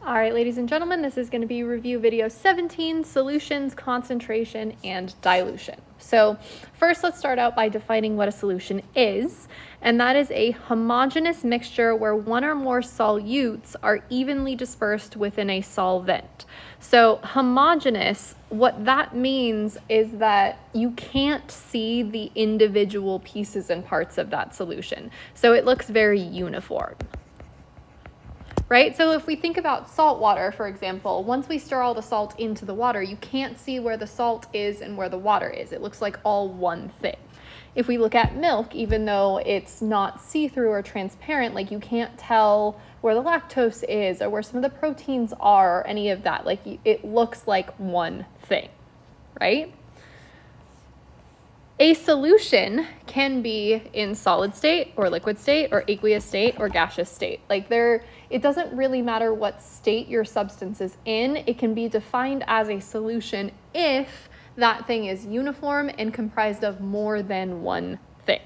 All right, ladies and gentlemen, this is going to be review video 17, solutions, concentration, and dilution. So first, let's start out by defining what a solution is, and that is a homogeneous mixture where one or more solutes are evenly dispersed within a solvent. So homogeneous, what that means is that you can't see the individual pieces and parts of that solution. So it looks very uniform. Right? So if we think about salt water, for example, once we stir all the salt into the water, you can't see where the salt is and where the water is. It looks like all one thing. If we look at milk, even though it's not see-through or transparent, like you can't tell where the lactose is or where some of the proteins are or any of that. Like it looks like one thing, right? A solution can be in solid state or liquid state or aqueous state or gaseous state. It doesn't really matter what state your substance is in. It can be defined as a solution if that thing is uniform and comprised of more than one thing.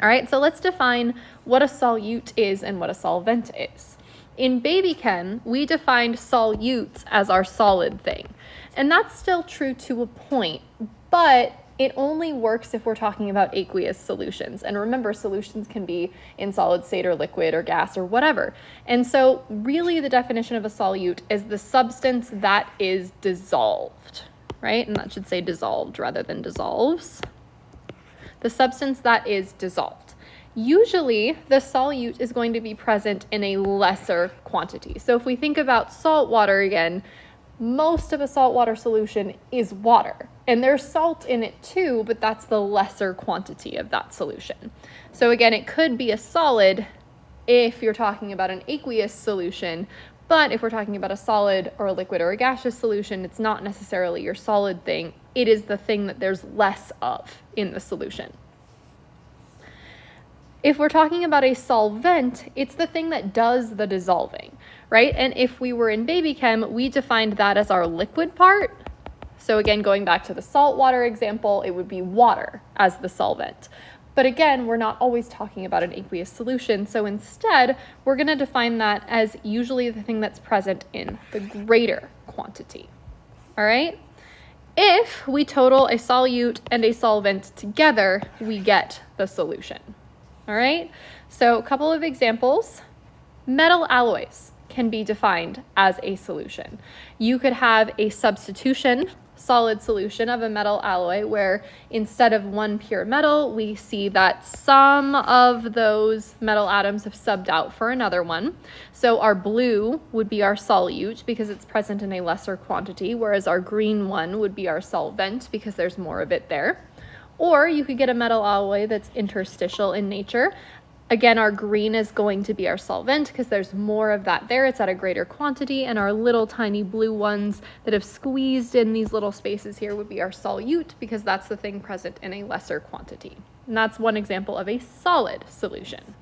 All right, so let's define what a solute is and what a solvent is. In baby chem, we defined solutes as our solid thing. And that's still true to a point, but it only works if we're talking about aqueous solutions. And remember, solutions can be in solid state or liquid or gas or whatever. And so really the definition of a solute is the substance that is dissolved, right? And that should say dissolved rather than dissolves. The substance that is dissolved. Usually the solute is going to be present in a lesser quantity. So if we think about salt water again, most of a saltwater solution is water. And there's salt in it too, but that's the lesser quantity of that solution. So again, it could be a solid if you're talking about an aqueous solution, but if we're talking about a solid or a liquid or a gaseous solution, it's not necessarily your solid thing. It is the thing that there's less of in the solution. If we're talking about a solvent, it's the thing that does the dissolving, right? And if we were in baby chem, we defined that as our liquid part. So again, going back to the salt water example, it would be water as the solvent. But again, we're not always talking about an aqueous solution. So instead, we're going to define that as usually the thing that's present in the greater quantity. All right? If we total a solute and a solvent together, we get the solution. All right, so a couple of examples. Metal alloys can be defined as a solution. You could have a substitution solid solution of a metal alloy where instead of one pure metal, we see that some of those metal atoms have subbed out for another one. So our blue would be our solute because it's present in a lesser quantity, whereas our green one would be our solvent because there's more of it there. Or you could get a metal alloy that's interstitial in nature. Again, our green is going to be our solvent because there's more of that there. It's at a greater quantity, and our little tiny blue ones that have squeezed in these little spaces here would be our solute because that's the thing present in a lesser quantity. And that's one example of a solid solution.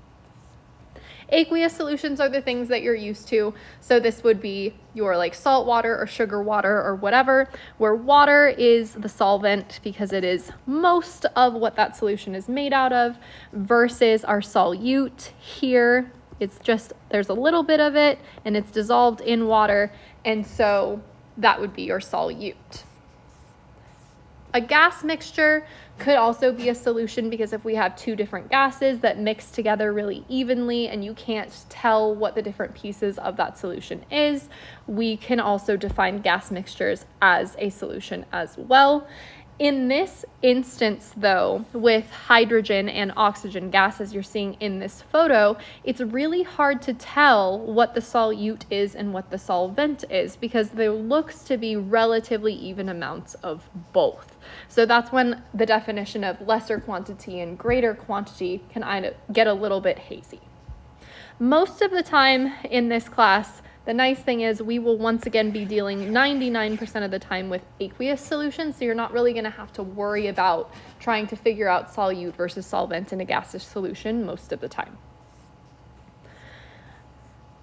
Aqueous solutions are the things that you're used to. So this would be your like salt water or sugar water or whatever, where water is the solvent because it is most of what that solution is made out of, versus our solute here. It's just, there's a little bit of it and it's dissolved in water. And so that would be your solute. A gas mixture could also be a solution because if we have two different gases that mix together really evenly and you can't tell what the different pieces of that solution is, we can also define gas mixtures as a solution as well. In this instance, though, with hydrogen and oxygen gases you're seeing in this photo, it's really hard to tell what the solute is and what the solvent is because there looks to be relatively even amounts of both. So that's when the definition of lesser quantity and greater quantity can get a little bit hazy. Most of the time in this class, the nice thing is we will once again be dealing 99% of the time with aqueous solutions, so you're not really going to have to worry about trying to figure out solute versus solvent in a gaseous solution most of the time.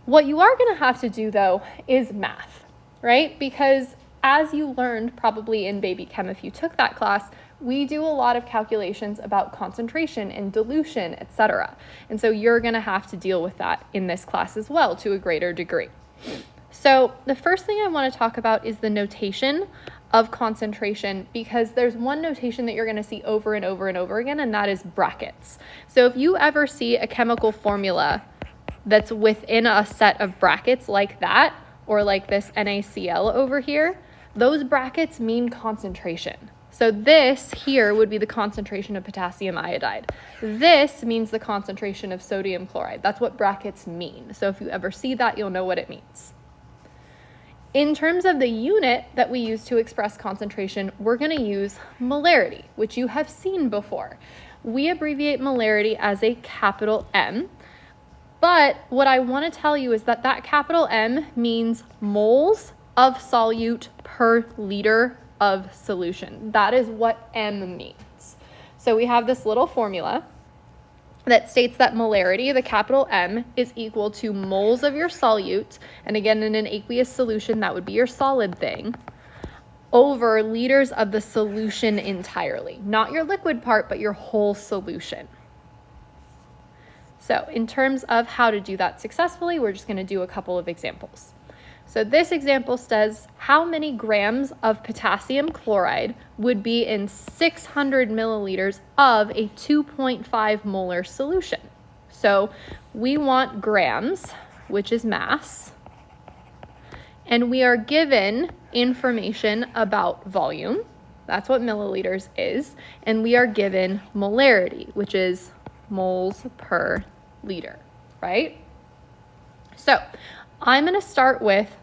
What you are going to have to do, though, is math, right? Because as you learned probably in baby chem if you took that class, we do a lot of calculations about concentration and dilution, etc. And so you're going to have to deal with that in this class as well to a greater degree. So the first thing I want to talk about is the notation of concentration, because there's one notation that you're going to see over and over and over again, and that is brackets. So if you ever see a chemical formula that's within a set of brackets like that, or like this NaCl over here, those brackets mean concentration. So this here would be the concentration of potassium iodide. This means the concentration of sodium chloride. That's what brackets mean. So if you ever see that, you'll know what it means. In terms of the unit that we use to express concentration, we're going to use molarity, which you have seen before. We abbreviate molarity as a capital M, but what I want to tell you is that that capital M means moles of solute per liter of solution. That is what M means. So we have this little formula that states that molarity, the capital M, is equal to moles of your solute, and again in an aqueous solution that would be your solid thing, over liters of the solution entirely. Not your liquid part, but your whole solution. So in terms of how to do that successfully, we're just going to do a couple of examples. So this example says how many grams of potassium chloride would be in 600 milliliters of a 2.5 molar solution. So we want grams, which is mass, and we are given information about volume. That's what milliliters is. And we are given molarity, which is moles per liter, right? So I'm going to start with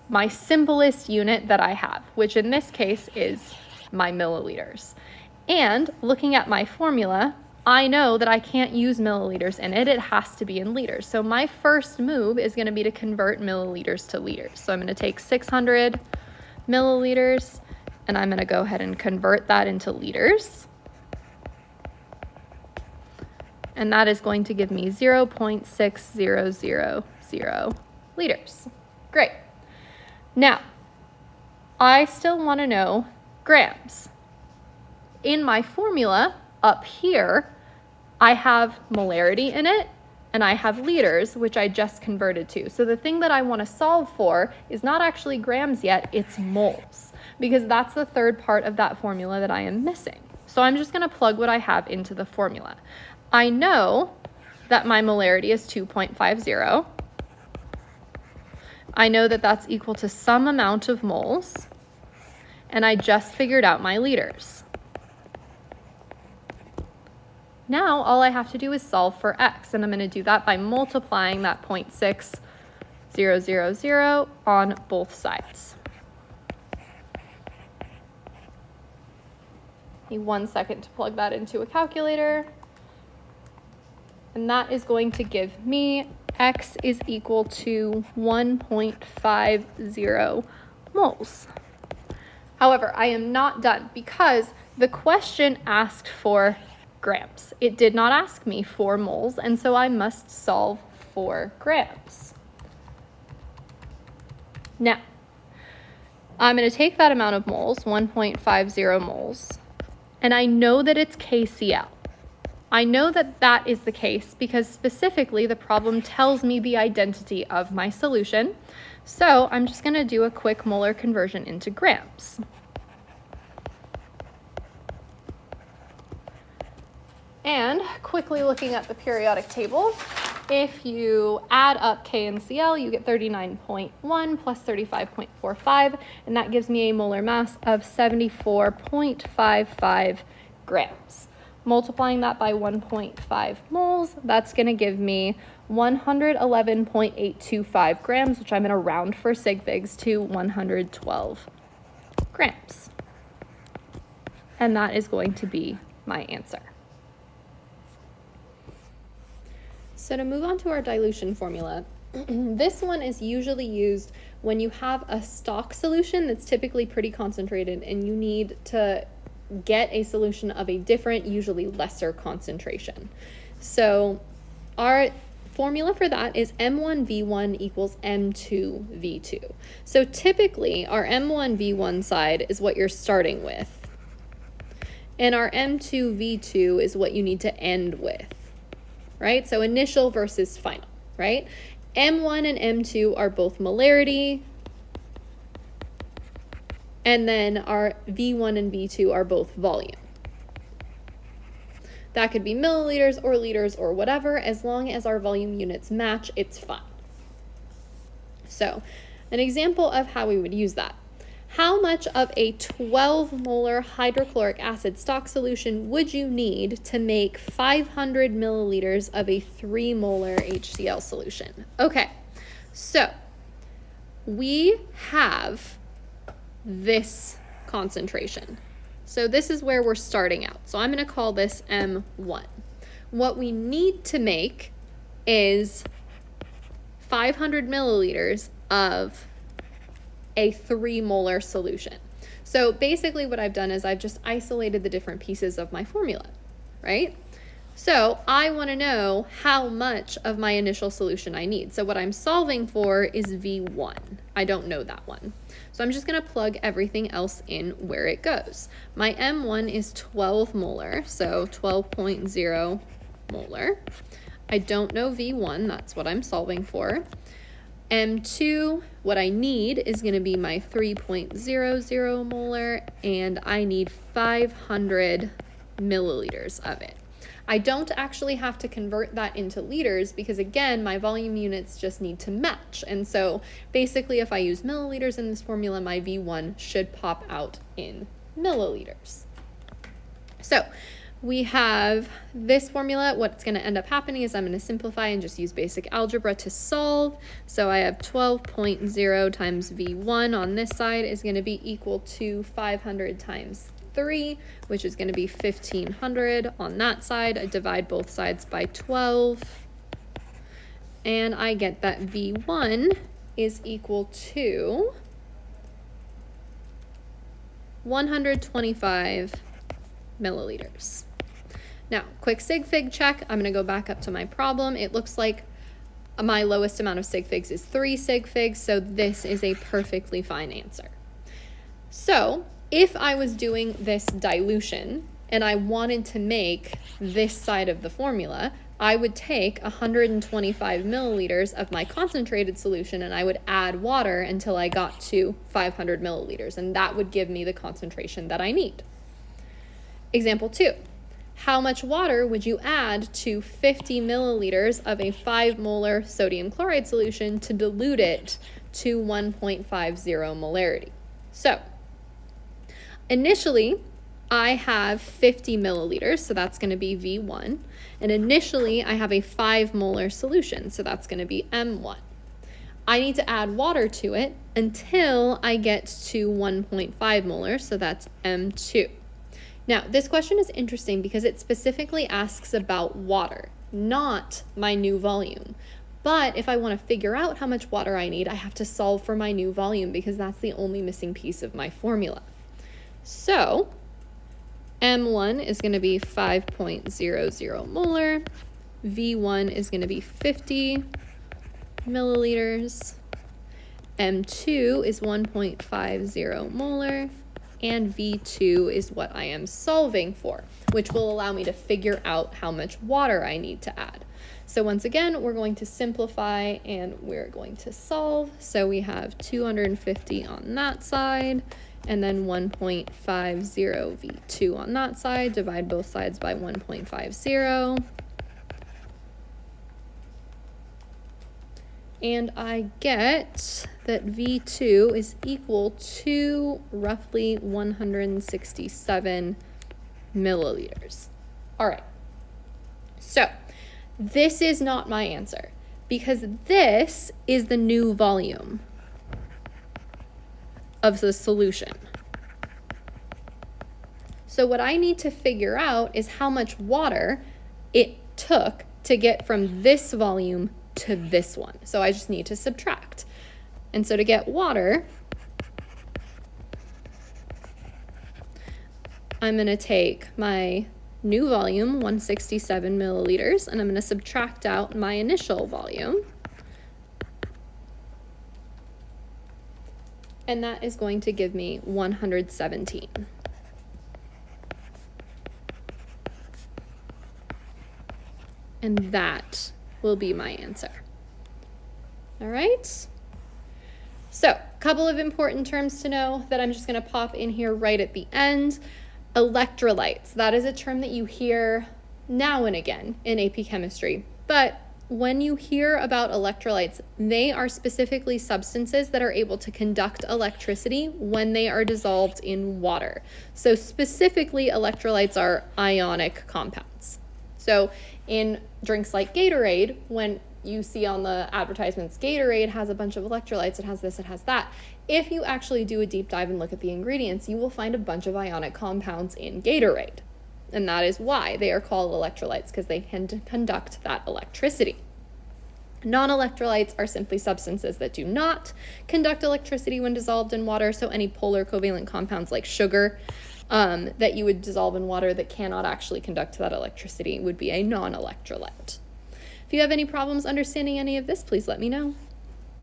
my simplest unit that I have, which in this case is my milliliters. And looking at my formula, I know that I can't use milliliters in it. It has to be in liters. So my first move is going to be to convert milliliters to liters. So I'm going to take 600 milliliters and I'm going to go ahead and convert that into liters. And that is going to give me 0.6000 liters. Great. Now, I still want to know grams. In my formula up here, I have molarity in it, and I have liters, which I just converted to. So the thing that I want to solve for is not actually grams yet, it's moles, because that's the third part of that formula that I am missing. So I'm just going to plug what I have into the formula. I know that my molarity is 2.50. I know that that's equal to some amount of moles, and I just figured out my liters. Now all I have to do is solve for x, and I'm going to do that by multiplying that 0.6000 on both sides. Need 1 second to plug that into a calculator, and that is going to give me x is equal to 1.50 moles. However, I am not done because the question asked for grams. It did not ask me for moles, and so I must solve for grams. Now, I'm going to take that amount of moles, 1.50 moles, and I know that it's KCl. I know that that is the case because specifically the problem tells me the identity of my solution. So I'm just going to do a quick molar conversion into grams. And quickly looking at the periodic table, if you add up K and Cl, you get 39.1 plus 35.45, and that gives me a molar mass of 74.55 grams. Multiplying that by 1.5 moles, that's going to give me 111.825 grams, which I'm going to round for sig figs to 112 grams. And that is going to be my answer. So to move on to our dilution formula, this one is usually used when you have a stock solution that's typically pretty concentrated and you need to get a solution of a different, usually lesser concentration. So our formula for that is M1V1 equals M2V2. So typically our M1V1 side is what you're starting with, and our M2V2 is what you need to end with, right? So initial versus final, right? M1 and M2 are both molarity, And then our V1 and V2 are both volume. That could be milliliters or liters or whatever. As long as our volume units match, it's fine. So, an example of how we would use that. How much of a 12 molar hydrochloric acid stock solution would you need to make 500 milliliters of a 3 molar HCl solution? Okay, so we have this concentration. So this is where we're starting out. So I'm going to call this M1. What we need to make is 500 milliliters of a 3 molar solution. So basically what I've done is I've just isolated the different pieces of my formula, right? So I want to know how much of my initial solution I need. So what I'm solving for is V1. I don't know that one. So I'm just going to plug everything else in where it goes. My M1 is 12 molar, so 12.0 molar. I don't know V1, that's what I'm solving for. M2, what I need is going to be my 3.00 molar, and I need 500 milliliters of it. I don't actually have to convert that into liters because, again, my volume units just need to match. And so basically if I use milliliters in this formula, my V1 should pop out in milliliters. So we have this formula. What's going to end up happening is I'm going to simplify and just use basic algebra to solve. So I have 12.0 times V1 on this side is going to be equal to 500 times 3, which is going to be 1500 on that side. I divide both sides by 12, and I get that V1 is equal to 125 milliliters. Now, quick sig fig check. I'm going to go back up to my problem. It looks like my lowest amount of sig figs is 3 sig figs, so this is a perfectly fine answer. So if I was doing this dilution and I wanted to make this side of the formula, I would take 125 milliliters of my concentrated solution and I would add water until I got to 500 milliliters, and that would give me the concentration that I need. Example 2. How much water would you add to 50 milliliters of a 5 molar sodium chloride solution to dilute it to 1.50 molarity? So initially, I have 50 milliliters, so that's going to be V1. And initially, I have a 5 molar solution, so that's going to be M1. I need to add water to it until I get to 1.5 molar, so that's M2. Now, this question is interesting because it specifically asks about water, not my new volume. But if I want to figure out how much water I need, I have to solve for my new volume because that's the only missing piece of my formula. So M1 is going to be 5.00 molar, V1 is going to be 50 milliliters, M2 is 1.50 molar, and V2 is what I am solving for, which will allow me to figure out how much water I need to add. So once again, we're going to simplify and we're going to solve. So we have 250 on that side, and then 1.50 V2 on that side. Divide both sides by 1.50. And I get that V2 is equal to roughly 167 milliliters. All right, so this is not my answer because this is the new volume of the solution. So what I need to figure out is how much water it took to get from this volume to this one. So I just need to subtract. And so to get water, I'm going to take my new volume, 167 milliliters, and I'm going to subtract out my initial volume. And that is going to give me 117. And that will be my answer. All right. So Couple of important terms to know that I'm just going to pop in here right at the end. Electrolytes. That is a term that you hear now and again in AP chemistry. But when you hear about electrolytes, they are specifically substances that are able to conduct electricity when they are dissolved in water. So specifically, electrolytes are ionic compounds. So in drinks like Gatorade, when you see on the advertisements, Gatorade has a bunch of electrolytes, it has this, it has that. If you actually do a deep dive and look at the ingredients, you will find a bunch of ionic compounds in Gatorade. And that is why they are called electrolytes, because they can conduct that electricity. Non-electrolytes are simply substances that do not conduct electricity when dissolved in water. So any polar covalent compounds like sugar that you would dissolve in water that cannot actually conduct that electricity would be a non-electrolyte. If you have any problems understanding any of this, please let me know.